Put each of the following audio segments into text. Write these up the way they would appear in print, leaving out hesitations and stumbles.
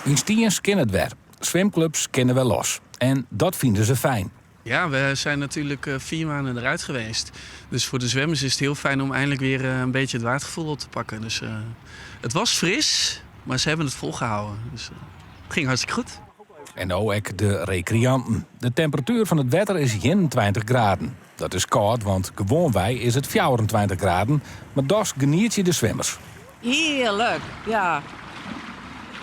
In Stiens kennen het weer. Zwemclubs kennen wel los. En dat vinden ze fijn. Ja, we zijn natuurlijk 4 maanden eruit geweest. Dus voor de zwemmers is het heel fijn om eindelijk weer een beetje het watergevoel op te pakken. Dus het was fris, maar ze hebben het volgehouden. Dus het ging hartstikke goed. En ook de recreanten. De temperatuur van het water is 21 graden. Dat is koud, want gewoon wij is het 24 graden. Maar dat geniet je de zwemmers. Heerlijk, ja.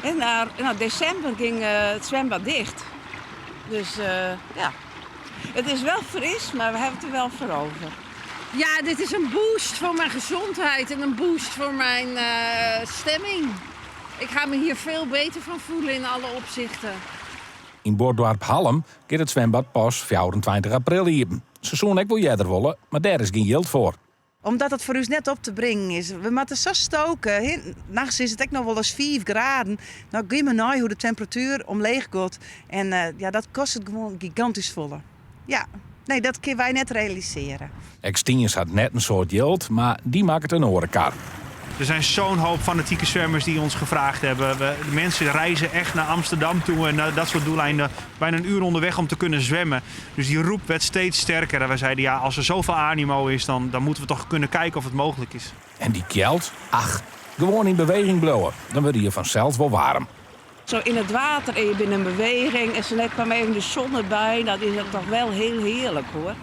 En naar december ging het zwembad dicht. Dus ja, het is wel fris, maar we hebben het er wel voor over. Ja, dit is een boost voor mijn gezondheid en een boost voor mijn stemming. Ik ga me hier veel beter van voelen in alle opzichten. In Borddorp Halm gaat het zwembad pas 24 april hier. Ze zouden ook wel jeder willen, maar daar is geen geld voor. Omdat het voor ons net op te brengen is. We moeten zo stoken. Nachts is het ook nog wel eens 5 graden. Nou, ga maar naar hoe de temperatuur omleeg gaat. En ja, dat kost het gewoon gigantisch volle. Ja, nee, dat kunnen wij net realiseren. Extiens had net een soort geld, maar die maakt het een orenkar. Er zijn zo'n hoop fanatieke zwemmers die ons gevraagd hebben. De mensen reizen echt naar Amsterdam toe en dat soort doeleinden. Bijna een uur onderweg om te kunnen zwemmen. Dus die roep werd steeds sterker. En wij zeiden, ja, als er zoveel animo is, dan moeten we toch kunnen kijken of het mogelijk is. En die kjeld, ach, gewoon in beweging blowen. Dan word je vanzelf wel warm. Zo in het water en je bent in beweging en zo net kwam even de zon erbij. Dat is toch wel heel heerlijk hoor.